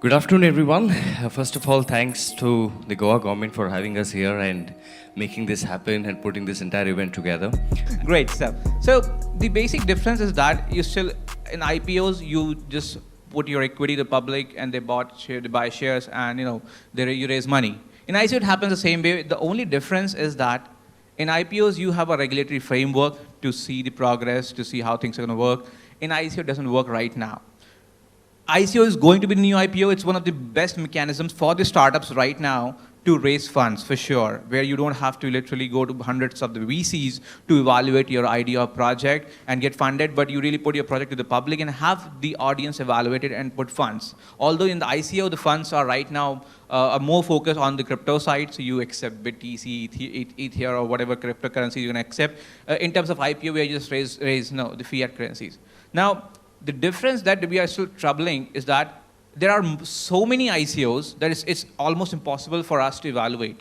Good afternoon, everyone. First of all, thanks to the Goa government for having us here and making this happen and putting this entire event together. Great stuff. So the basic difference is that you still, in IPOs, you just put your equity to the public and they buy shares and you raise money. In ICO, it happens the same way. The only difference is that in IPOs, you have a regulatory framework to see the progress, to see how things are going to work. In ICO, it doesn't work right now. ICO is going to be the new IPO. It's one of the best mechanisms for the startups right now to raise funds, for sure, where you don't have to literally go to hundreds of the VCs to evaluate your idea or project and get funded, but you really put your project to the public and have the audience evaluate it and put funds. Although in the ICO, the funds are right now are more focused on the crypto side, so you accept BTC, Ether, or whatever cryptocurrency you're going to accept. In terms of IPO, we just raise the fiat currencies. Now, the difference that we are still troubling is that there are so many ICOs that it's almost impossible for us to evaluate.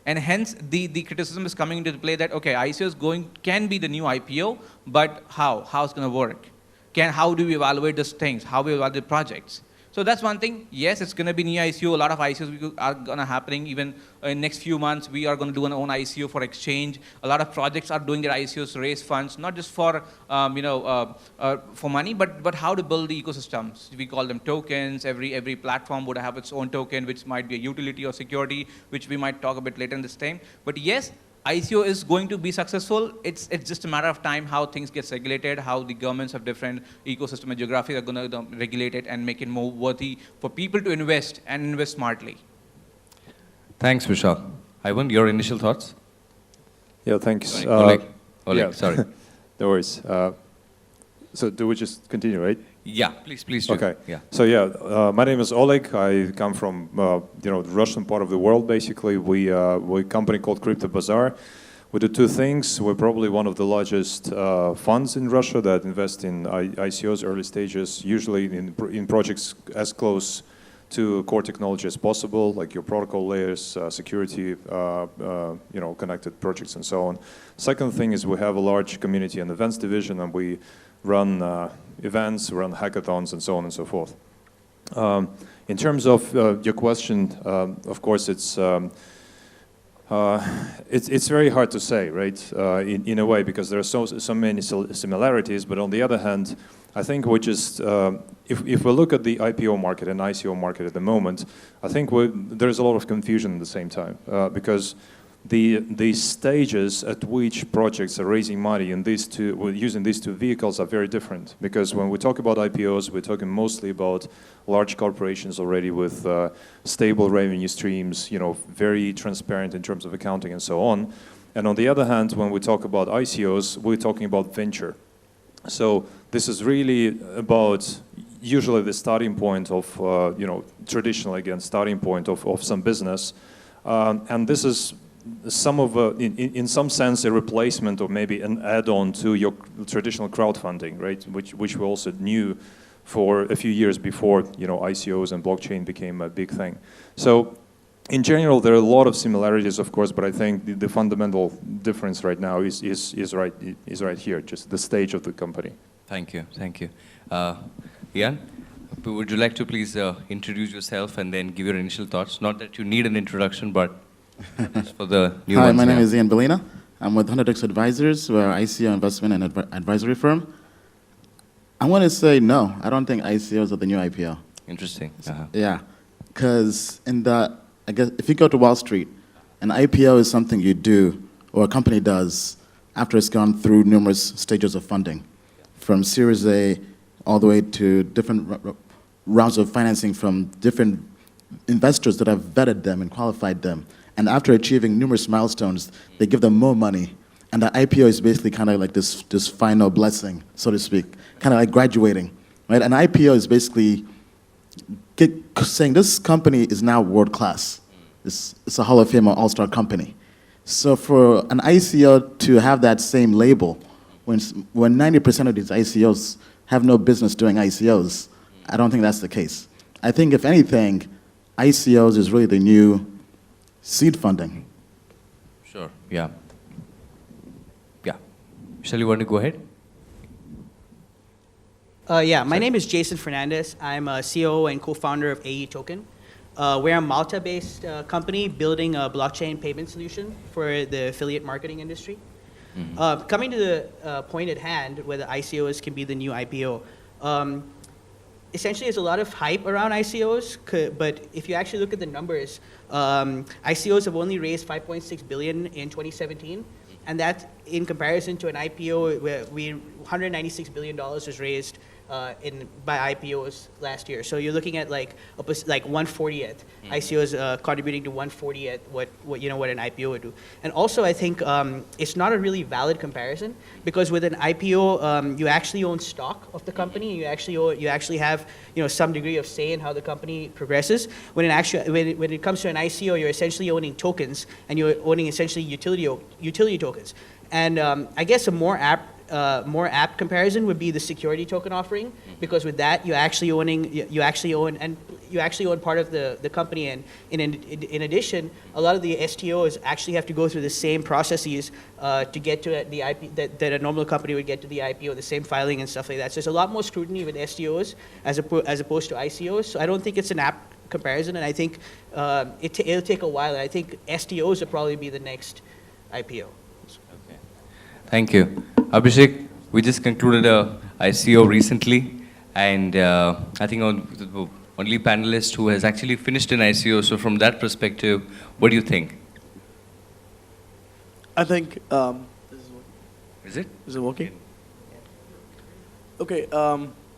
And hence, the criticism is coming into play that, okay, ICOs can be the new IPO, but how? How it's going to work? How do we evaluate these things? How we evaluate projects? So that's one thing. Yes, it's going to be new ICO. A lot of ICOs are going to happening even in next few months. We are going to do an own ICO for exchange. A lot of projects are doing their ICOs to raise funds, not just for for money, but how to build the ecosystems. We call them tokens. Every platform would have its own token, which might be a utility or security, which we might talk a bit later in this time. But yes, ICO is going to be successful. It's just a matter of time how things get regulated, how the governments of different ecosystem and geographies are going to regulate it and make it more worthy for people to invest and invest smartly. Thanks, Vishal. Ivan, your initial thoughts? Yeah, thanks. Oleg, yeah. sorry. No worries. So do we just continue, right? Yeah, please do. Okay. Yeah. So yeah, my name is Oleg. I come from the Russian part of the world. Basically, we're a company called Crypto Bazaar. We do two things. We're probably one of the largest funds in Russia that invest in ICOs, early stages, usually in projects as close to core technology as possible, like your protocol layers, security, connected projects, and so on. Second thing is we have a large community and events division, and we run events, run hackathons, and so on and so forth. In terms of your question, of course, it's very hard to say, right? In a way, because there are so many similarities. But on the other hand, I think we just, if we look at the IPO market and ICO market at the moment, I think there's a lot of confusion at the same time because the stages at which projects are raising money in using these two vehicles are very different. Because when we talk about IPOs, we're talking mostly about large corporations already with stable revenue streams, very transparent in terms of accounting and so on. And on the other hand, when we talk about ICOs, we're talking about venture. So this is really about usually the starting point of, traditionally again, starting point of some business. And this is in some sense a replacement or maybe an add-on to your traditional crowdfunding, right? Which we also knew for a few years before ICOs and blockchain became a big thing. So in general, there are a lot of similarities, of course, but I think the fundamental difference right now is right here, just the stage of the company. Thank you. Ian, would you like to please introduce yourself and then give your initial thoughts? Not that you need an introduction, but for the new Hi, ones, my name is Ian Balina. I'm with 100x Advisors. We're an ICO investment and advisory firm. I want to say no. I don't think ICOs are the new IPO. Interesting. Yeah, because I guess if you go to Wall Street, an IPO is something you do or a company does after it's gone through numerous stages of funding, from Series A all the way to different rounds of financing from different investors that have vetted them and qualified them. And after achieving numerous milestones, they give them more money. And the IPO is basically kind of like this final blessing, so to speak, kind of like graduating, right? An IPO is basically saying this company is now world class. It's a Hall of Fame or all-star company. So for an ICO to have that same label, when 90% of these ICOs have no business doing ICOs, I don't think that's the case. I think if anything, ICOs is really the new seed funding. Sure, yeah. Shall you want to go ahead? Yeah, my name is Jason Fernandez. I'm a CEO and co-founder of AE Token. We're a Malta-based company building a blockchain payment solution for the affiliate marketing industry. Coming to the point at hand, whether ICOs can be the new IPO, essentially there's a lot of hype around ICOs, but if you actually look at the numbers, ICOs have only raised 5.6 billion in 2017, and that's in comparison to an IPO where $196 billion was raised by IPOs last year. So you're looking at like 1/40th. ICOs contributing to 1/40th what an IPO would do. And also I think it's not a really valid comparison, because with an IPO you actually own stock of the company. You actually have some degree of say in how the company progresses. When it comes to an ICO, you're essentially owning tokens, and you're owning essentially utility tokens. And I guess a more apt comparison would be the security token offering, because with that you actually own part of the company, and in addition, a lot of the STOs actually have to go through the same processes to get to the IP that a normal company would get to the IPO, the same filing and stuff like that. So there's a lot more scrutiny with STOs as opposed to ICOs. So I don't think it's an apt comparison, and I think it'll take a while. And I think STOs will probably be the next IPO. Okay. Thank you. Abhishek, we just concluded a ICO recently, and I think the only panelist who has actually finished an ICO. So from that perspective, what do you think? I think Is it? Is it working? Okay.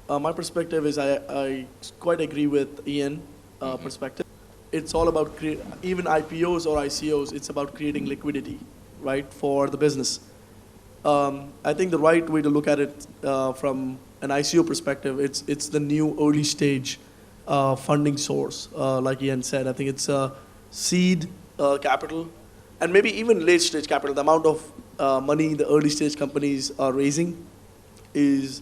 My perspective is I quite agree with Ian perspective. It's all about even IPOs or ICOs. It's about creating liquidity, right, for the business. I think the right way to look at it from an ICO perspective, it's the new early stage funding source, like Ian said. I think it's a seed capital, and maybe even late stage capital. The amount of money the early stage companies are raising is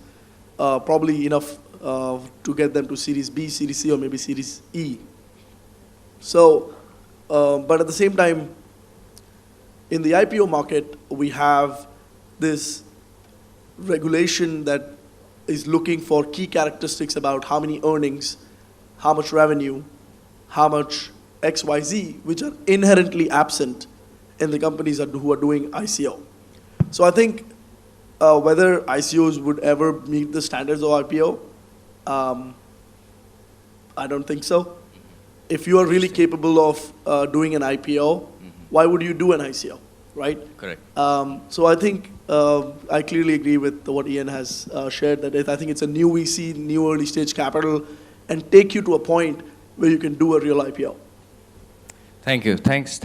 probably enough to get them to Series B, Series C, or maybe Series E. So, but at the same time, in the IPO market, we have this regulation that is looking for key characteristics about how many earnings, how much revenue, how much XYZ, which are inherently absent in the companies who are doing ICO. So I think whether ICOs would ever meet the standards of IPO, I don't think so. If you are really capable of doing an IPO, why would you do an ICO, right? Correct. So I think I clearly agree with what Ian has shared, that I think it's a new VC, new early stage capital, and take you to a point where you can do a real IPO. Thank you. Thanks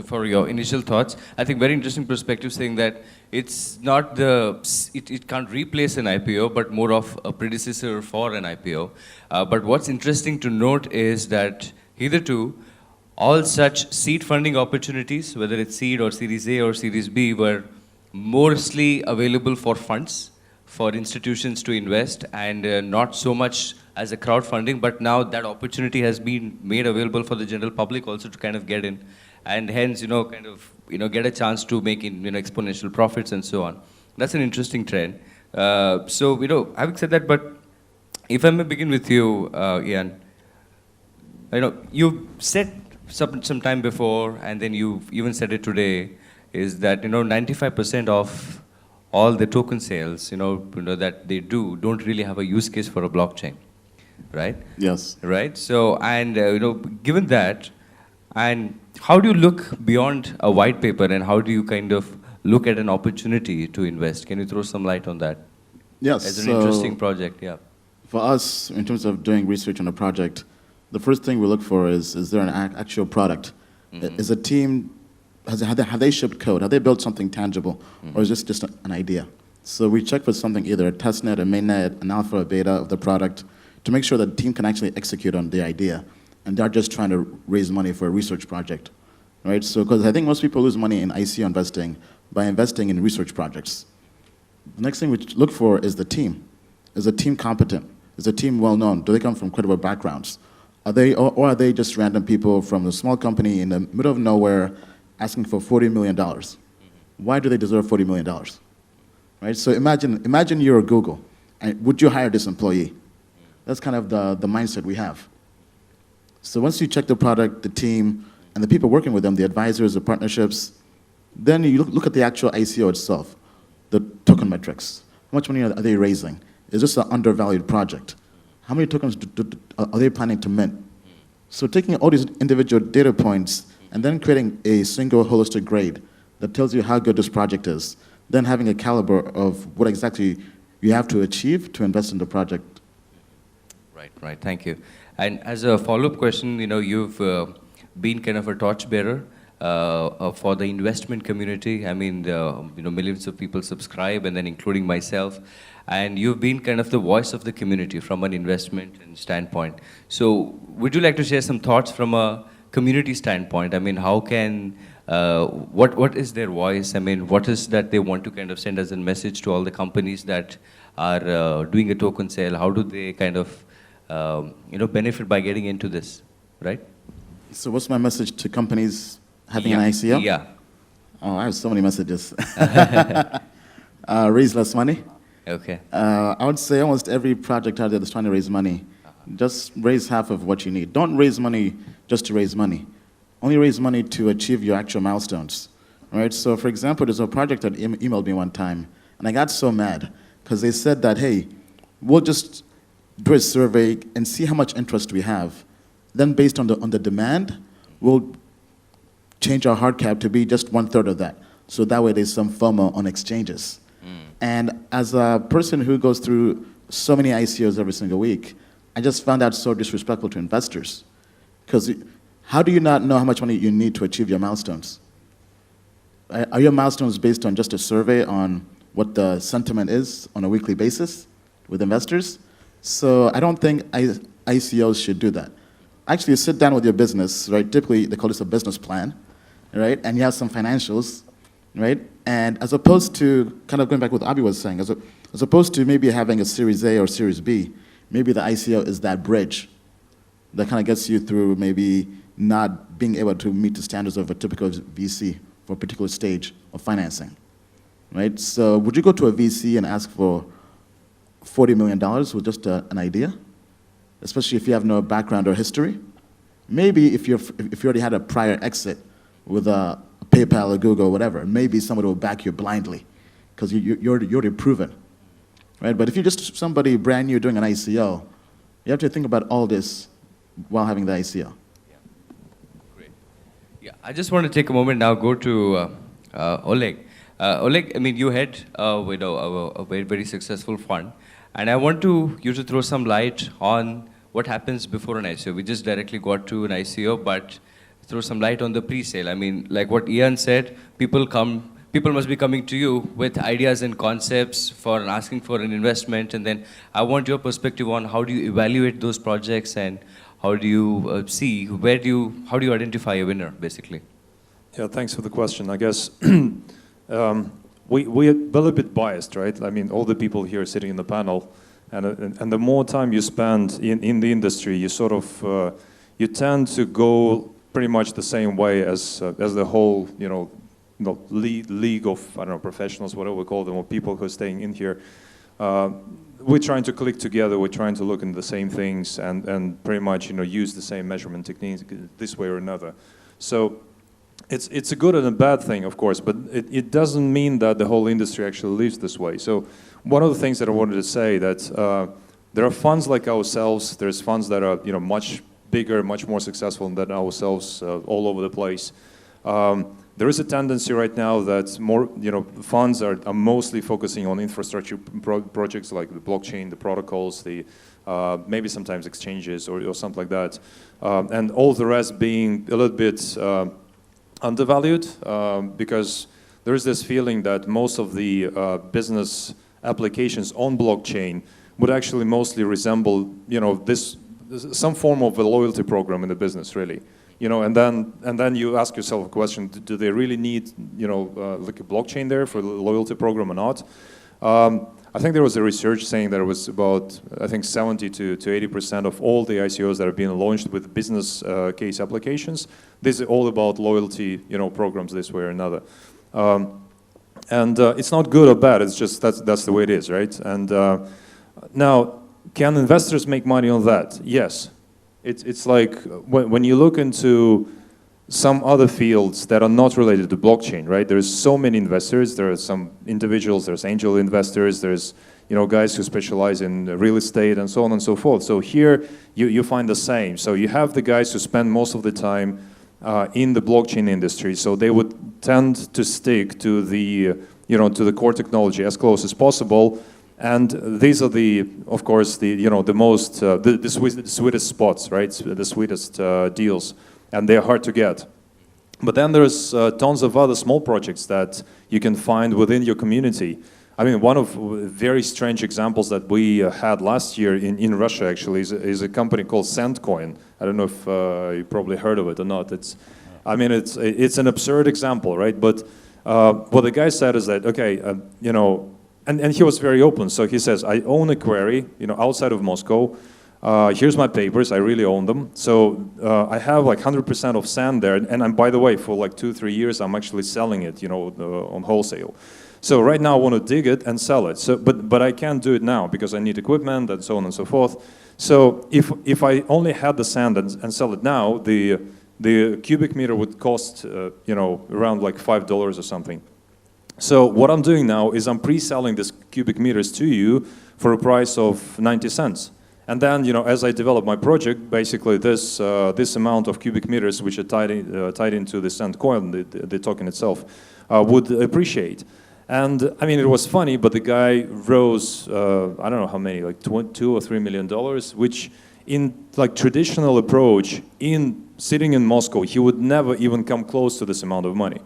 for your initial thoughts. I think very interesting perspective, saying that it's not it can't replace an IPO, but more of a predecessor for an IPO. But what's interesting to note is that hitherto, all such seed funding opportunities, whether it's seed or Series A or Series B, were mostly available for funds, for institutions to invest, and not so much as a crowdfunding. But now that opportunity has been made available for the general public also to kind of get in, and hence get a chance to make exponential profits and so on. That's an interesting trend. So having said that, but if I may begin with you, Ian, you said some time before, and then you even said it today, is that 95% of all the token sales that they don't really have a use case for a blockchain, right? Yes. Right. So, and given that, and how do you look beyond a white paper, and how do you kind of look at an opportunity to invest? Can you throw some light on that? Yes. As an interesting project, yeah. For us, in terms of doing research on a project, the first thing we look for is there an actual product? Is a team, have they shipped code? Have they built something tangible? Or is this just an idea? So we check for something, either a testnet, a mainnet, an alpha or beta of the product, to make sure that the team can actually execute on the idea, and they're just trying to raise money for a research project, right? So, because I think most people lose money in ICO investing by investing in research projects. The next thing we look for is the team. Is the team competent? Is the team well-known? Do they come from credible backgrounds? Or are they just random people from a small company in the middle of nowhere asking for $40 million? Why do they deserve $40 million? Right? So imagine you're Google, And would you hire this employee? That's kind of the mindset we have. So once you check the product, the team, and the people working with them, the advisors, the partnerships, then you look at the actual ICO itself, the token metrics. How much money are they raising? Is this an undervalued project? How many tokens are they planning to mint? So taking all these individual data points and then creating a single holistic grade that tells you how good this project is, then having a caliber of what exactly you have to achieve to invest in the project. Right, thank you. And as a follow-up question, you've been kind of a torchbearer for the investment community. I mean, millions of people subscribe, and then including myself. And you've been kind of the voice of the community from an investment standpoint. So would you like to share some thoughts from a community standpoint? I mean, how can, what is their voice? I mean, what is that they want to kind of send as a message to all the companies that are doing a token sale? How do they kind of, benefit by getting into this, right? So what's my message to companies having an ICO? Yeah. Oh, I have so many messages. Raise less money. Okay. I would say almost every project out there that's trying to raise money, just raise half of what you need. Don't raise money just to raise money. Only raise money to achieve your actual milestones. Right? So for example, there's a project that emailed me one time, and I got so mad because they said that, hey, we'll just do a survey and see how much interest we have. Then based on the demand, we'll change our hard cap to be just 1/3 of that. So that way there's some FOMO on exchanges. And as a person who goes through so many ICOs every single week, I just found that so disrespectful to investors. Because how do you not know how much money you need to achieve your milestones? Are your milestones based on just a survey on what the sentiment is on a weekly basis with investors? So I don't think ICOs should do that. Actually, you sit down with your business, right? Typically, they call this a business plan, right? And you have some financials, right? And as opposed to, kind of going back to what Abi was saying, as opposed to maybe having a Series A or Series B, maybe the ICO is that bridge that kind of gets you through maybe not being able to meet the standards of a typical VC for a particular stage of financing, right? So would you go to a VC and ask for $40 million with just an idea? Especially if you have no background or history? Maybe if you already had a prior exit with a PayPal or Google or whatever, maybe somebody will back you blindly because you're already proven, right? But if you're just somebody brand new doing an ICO, you have to think about all this while having the ICO. Yeah. Great. Yeah, I just want to take a moment now, go to Oleg. Oleg, I mean, you had a very, very successful fund, and I want you to throw some light on what happens before an ICO. We just directly got to an ICO, but throw some light on the pre-sale. I mean, like what Ian said, people must be coming to you with ideas and concepts for asking for an investment, and then I want your perspective on how do you evaluate those projects and how do you see, how do you identify a winner, basically? Yeah, thanks for the question. I guess we're a little bit biased, right? I mean, all the people here sitting in the panel, and the more time you spend in the industry, you sort of, you tend to go pretty much the same way as the whole, league of, I don't know, professionals, whatever we call them, or people who are staying in here. We're trying to click together, we're trying to look into the same things and pretty much, use the same measurement techniques this way or another. So it's a good and a bad thing, of course, but it doesn't mean that the whole industry actually lives this way. So one of the things that I wanted to say that there are funds like ourselves, there's funds that are, much bigger, much more successful than ourselves all over the place. There is a tendency right now that more, funds are mostly focusing on infrastructure projects like the blockchain, the protocols, the maybe sometimes exchanges or something like that, and all the rest being a little bit undervalued because there is this feeling that most of the business applications on blockchain would actually mostly resemble, some form of a loyalty program in the business, really. And then you ask yourself a question: do they really need, like a blockchain there for the loyalty program or not? I think there was a research saying that it was about, I think 70 to 80% of all the ICOs that have been launched with business case applications, this is all about loyalty, programs this way or another. And it's not good or bad. It's just that's the way it is, right? And Now, can investors make money on that? Yes. It's like when you look into some other fields that are not related to blockchain, right? There's so many investors. There are some individuals, there's angel investors, there's guys who specialize in real estate and so on and so forth. So here you find the same. So you have the guys who spend most of the time in the blockchain industry. So they would tend to stick to the to the core technology as close as possible. And these are of course, the most, the sweetest spots, right? The sweetest deals, and they're hard to get. But then there's tons of other small projects that you can find within your community. I mean, one of very strange examples that we had last year in Russia actually is a company called Sandcoin. I don't know if you probably heard of it or not. It's an absurd example, right? But what the guy said is that, okay, and he was very open. So he says, I own a quarry, outside of Moscow. Here's my papers, I really own them. So I have like 100% of sand there. And by the way, for like 2-3 years, I'm actually selling it, on wholesale. So right now I want to dig it and sell it. So, but I can't do it now because I need equipment and so on and so forth. So if I only had the sand and sell it now, the cubic meter would cost, around like $5 or something. So what I'm doing now is I'm pre-selling these cubic meters to you for a price of 90 cents. And then, as I develop my project, basically this amount of cubic meters, which are tied into the sand coin, the token itself, would appreciate. And I mean, it was funny, but the guy rose, I don't know how many, like $2 or $3 million, which in like traditional approach, sitting in Moscow, he would never even come close to this amount of money.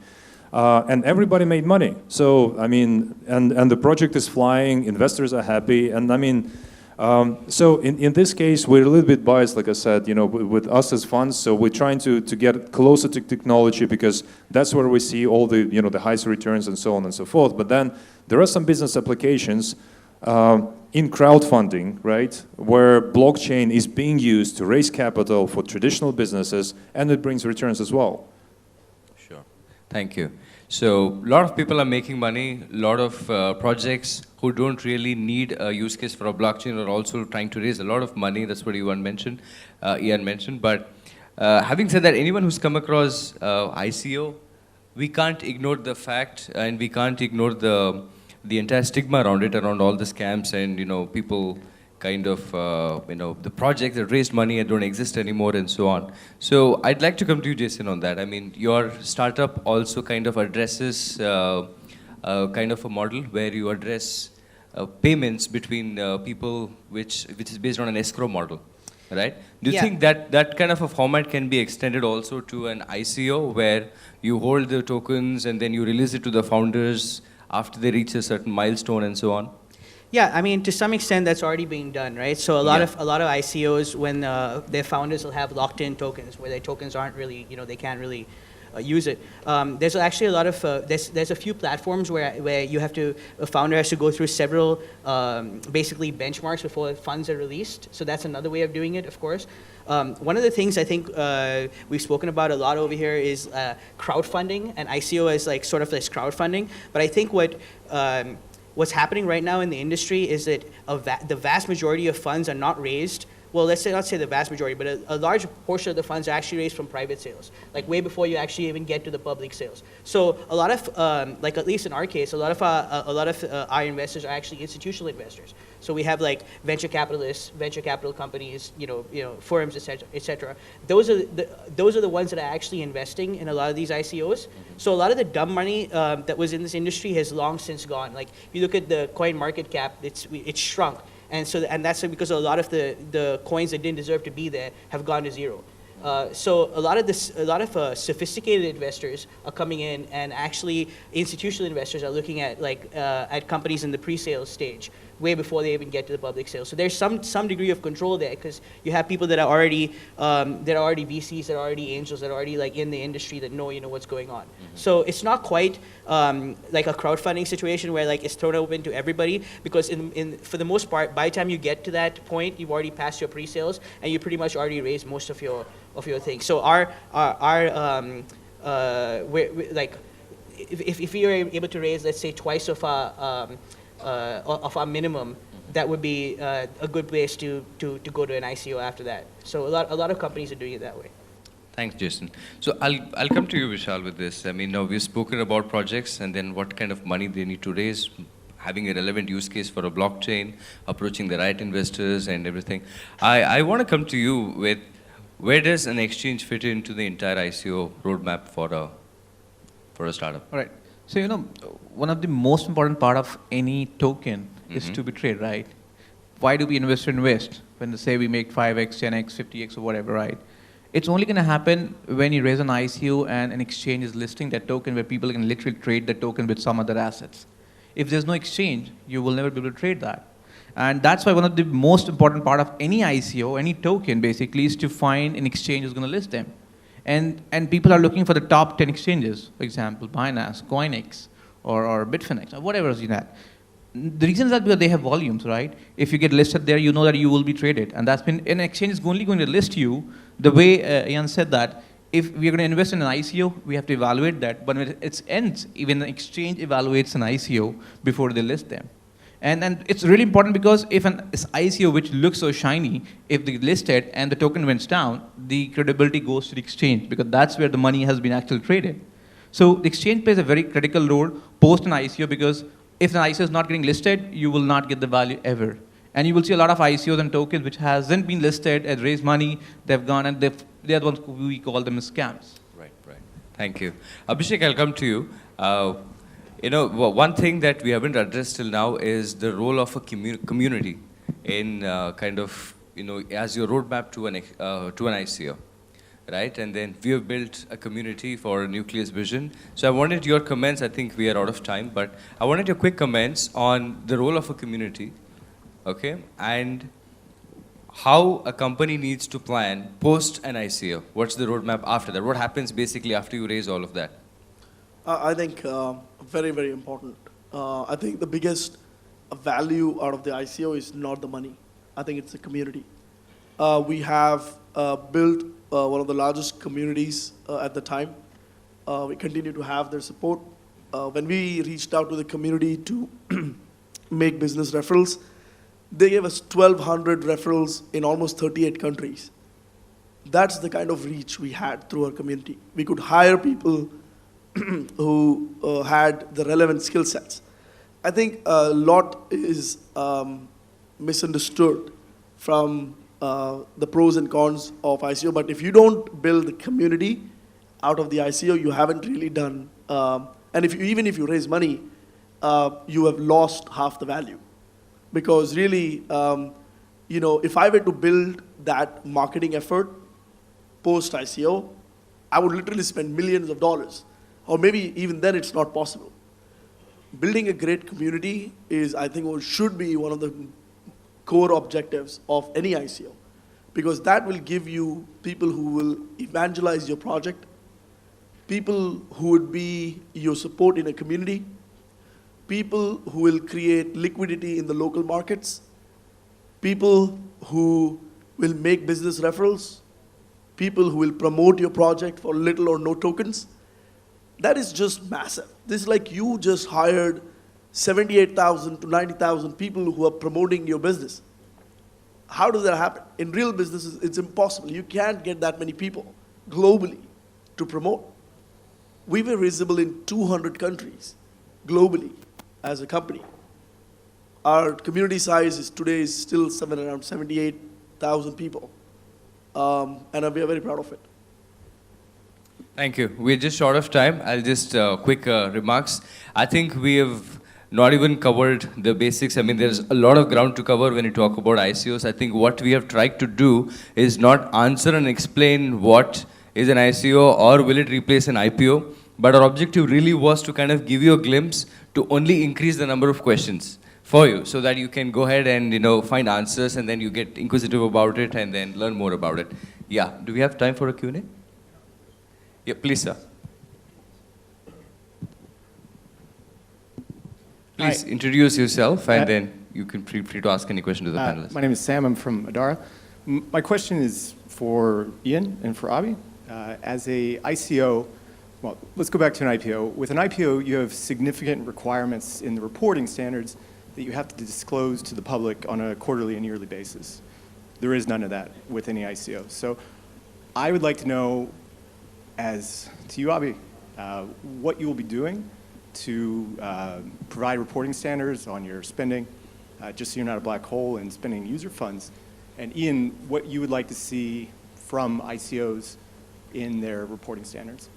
And everybody made money. So, I mean, and the project is flying, investors are happy, and I mean, so in this case, we're a little bit biased, like I said, with us as funds, so we're trying to get closer to technology because that's where we see all the, the highest returns and so on and so forth. But then there are some business applications in crowdfunding, right, where blockchain is being used to raise capital for traditional businesses, and it brings returns as well. Sure. Thank you. So a lot of people are making money, a lot of projects who don't really need a use case for a blockchain are also trying to raise a lot of money. That's what Ian mentioned. But having said that, anyone who's come across ICO, we can't ignore the fact and we can't ignore the entire stigma around it, around all the scams and, people kind of, the projects that raised money and don't exist anymore and so on. So I'd like to come to you, Jason, on that. I mean, your startup also kind of addresses kind of a model where you address payments between people, which is based on an escrow model, right? Do you think that kind of a format can be extended also to an ICO where you hold the tokens and then you release it to the founders after they reach a certain milestone and so on? Yeah, I mean, to some extent, that's already being done, right? So a lot of ICOs, when their founders will have locked-in tokens, where their tokens aren't really, they can't really use it. There's actually a lot of there's a few platforms where you have to, a founder has to go through several basically benchmarks before funds are released. So that's another way of doing it, of course. One of the things I think we've spoken about a lot over here is crowdfunding, and ICO is like sort of this crowdfunding. But I think what's happening right now in the industry is that the vast majority of funds are not raised. Well, let's not say the vast majority, but a large portion of the funds are actually raised from private sales, like way before you actually even get to the public sales. So a lot of, like at least in our case, a lot of our investors are actually institutional investors. So we have like venture capitalists, venture capital companies, firms, et cetera. Those are the ones that are actually investing in a lot of these ICOs. So a lot of the dumb money that was in this industry has long since gone. Like if you look at the coin market cap, it's shrunk. And that's because a lot of the coins that didn't deserve to be there have gone to zero. So a lot of sophisticated investors are coming in, and actually institutional investors are looking at at companies in the pre-sales stage, way before they even get to the public sale. So there's some degree of control there, because you have people that are already VCs, that are already angels, that are already in the industry that know what's going on. Mm-hmm. So it's not quite like a crowdfunding situation where it's thrown open to everybody, because for the most part, by the time you get to that point, you've already passed your pre-sales and you pretty much already raised most of your things. So if we are able to raise, let's say, twice of our minimum, that would be a good place to go to an ICO after that. So a lot of companies are doing it that way. Thanks, Jason. So I'll come to you, Vishal, with this. I mean, now we've spoken about projects and then what kind of money they need to raise, having a relevant use case for a blockchain, approaching the right investors and everything. I want to come to you with, where does an exchange fit into the entire ICO roadmap for a startup? All right. So, you know, one of the most important part of any token is to be traded, right? Why do we invest? When they say we make 5x, 10x, 50x, or whatever, right? It's only going to happen when you raise an ICO and an exchange is listing that token where people can literally trade the token with some other assets. If there's no exchange, you will never be able to trade that. And that's why one of the most important part of any ICO, any token basically, is to find an exchange who's going to list them. And people are looking for the top 10 exchanges, for example, Binance, CoinEx, or Bitfinex, or whatever is in that. The reason is that because they have volumes, right? If you get listed there, you know that you will be traded. And that's been, an exchange is only going to list you the way Ian said that. If we are going to invest in an ICO, we have to evaluate that. But when it ends, even the exchange evaluates an ICO before they list them. And it's really important because if an ICO which looks so shiny, if they listed and the token went down, the credibility goes to the exchange because that's where the money has been actually traded. So the exchange plays a very critical role post an ICO because if an ICO is not getting listed, you will not get the value ever. And you will see a lot of ICOs and tokens which hasn't been listed, has raised money, they've gone and they're the ones we call them scams. Right. Thank you. Abhishek, I'll come to you. You know, one thing that we haven't addressed till now is the role of a community in kind of, you know, as your roadmap to an ICO, right? And then we have built a community for Nucleus Vision. So I wanted your comments. I think we are out of time, but I wanted your quick comments on the role of a community, okay? And how a company needs to plan post an ICO. What's the roadmap after that? What happens basically after you raise all of that? I think very, very important. I think the biggest value out of the ICO is not the money. I think it's the community. We have built one of the largest communities at the time. We continue to have their support. When we reached out to the community to make business referrals, they gave us 1,200 referrals in almost 38 countries. That's the kind of reach we had through our community. We could hire people who had the relevant skill sets. I think a lot is misunderstood from the pros and cons of ICO, but if you don't build the community out of the ICO, you haven't really done, and even if you raise money, you have lost half the value. Because really, you know, if I were to build that marketing effort post-ICO, I would literally spend millions of dollars. Or maybe even then it's not possible. Building a great community is, I think, should be one of the core objectives of any ICO. Because that will give you people who will evangelize your project, people who would be your support in a community, people who will create liquidity in the local markets, people who will make business referrals, people who will promote your project for little or no tokens. That is just massive. This is like you just hired 78,000 to 90,000 people who are promoting your business. How does that happen? In real businesses, it's impossible. You can't get that many people globally to promote. We were visible in 200 countries globally as a company. Our community size is today still around 78,000 people. And we are very proud of it. Thank you. We're just short of time. I'll just quick remarks. I think we have not even covered the basics. I mean, there's a lot of ground to cover when you talk about ICOs. I think what we have tried to do is not answer and explain what is an ICO or will it replace an IPO, but our objective really was to kind of give you a glimpse to only increase the number of questions for you so that you can go ahead and, you know, find answers and then you get inquisitive about it and then learn more about it. Yeah, do we have time for a Q&A? Yeah, please, sir. Please introduce yourself and then you can feel free to ask any question to the panelists. My name is Sam. I'm from Adara. My question is for Ian and for Abhi. As a ICO, well, let's go back to an IPO. With an IPO, you have significant requirements in the reporting standards that you have to disclose to the public on a quarterly and yearly basis. There is none of that with any ICO. So I would like to know, as to you, Abhi, what you will be doing to provide reporting standards on your spending, just so you're not a black hole in spending user funds. And Ian, what you would like to see from ICOs in their reporting standards.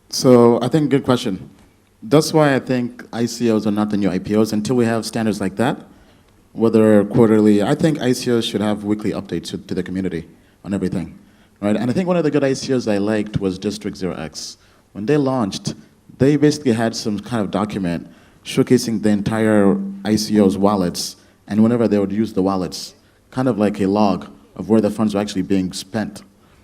So I think good question. That's why I think ICOs are not the new IPOs until we have standards like that, whether quarterly. I think ICOs should have weekly updates to the community on everything, right? And I think one of the good ICOs I liked was District 0x. When they launched, they basically had some kind of document showcasing the entire ICO's wallets, and whenever they would use the wallets, kind of like a log of where the funds are actually being spent.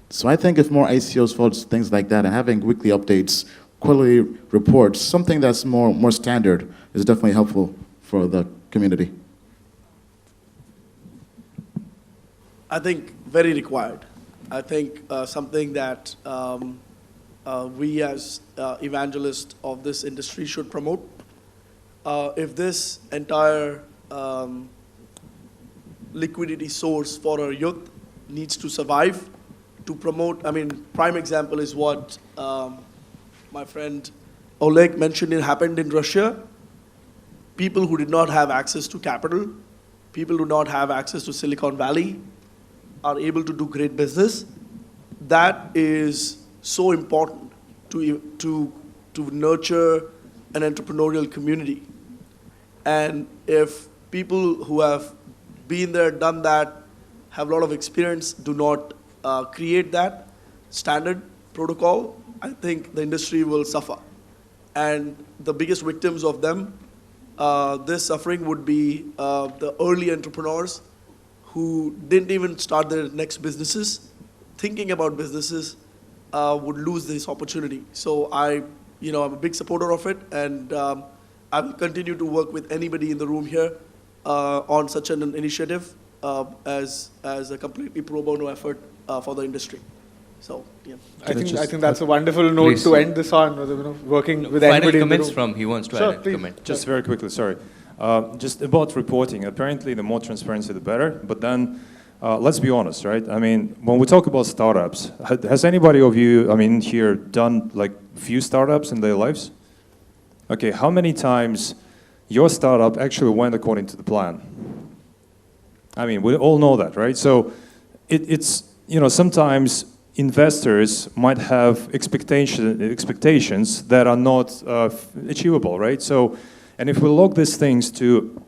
So I think if more ICOs followed things like that and having weekly updates, quarterly reports, something that's more standard is definitely helpful for the community. I think very required. I think something that we as evangelists of this industry should promote. If this entire liquidity source for our youth needs to survive, to promote, I mean, prime example is what my friend Oleg mentioned, it happened in Russia. People who did not have access to capital, people who do not have access to Silicon Valley are able to do great business. That is so important to nurture an entrepreneurial community. And if people who have been there, done that, have a lot of experience, do not create that standard protocol, I think the industry will suffer. And the biggest victims of them, this suffering would be the early entrepreneurs who didn't even start their next businesses, thinking about businesses, would lose this opportunity. So I'm a big supporter of it, and I will continue to work with anybody in the room here on such an initiative as a completely pro bono effort for the industry. So, yeah. I think that's a wonderful note Please. to end this on, working with Final anybody in the comments room. from, he wants to Sure, add a please. comment. Just very quickly, sorry. Just about reporting. Apparently, the more transparency, the better. But then, let's be honest, right? I mean, when we talk about startups, has anybody of you, here done like few startups in their lives? Okay, how many times your startup actually went according to the plan? I mean, we all know that, right? So it's sometimes investors might have expectations that are not achievable, right? So, and if we log these things to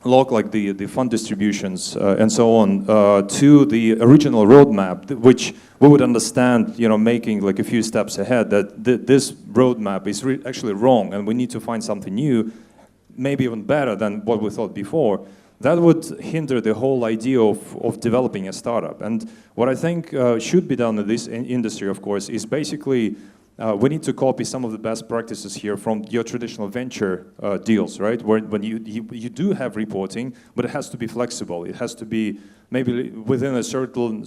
log like the fund distributions and so on to the original roadmap, which we would understand, making like a few steps ahead, that this roadmap is actually wrong and we need to find something new, maybe even better than what we thought before, that would hinder the whole idea of developing a startup. And what I think should be done in this industry, of course, is basically we need to copy some of the best practices here from your traditional venture deals, right? When you do have reporting, but it has to be flexible. It has to be maybe within a certain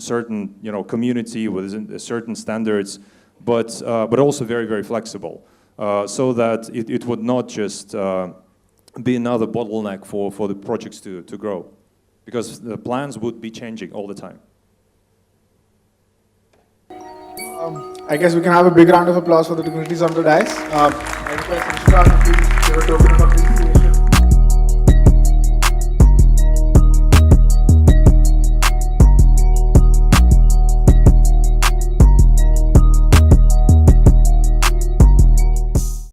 community, within certain standards, but also very, very flexible, so that it would not just be another bottleneck for the projects to grow, because the plans would be changing all the time. I guess we can have a big round of applause for the dignitaries on the dais. I request Mr. to please give a token of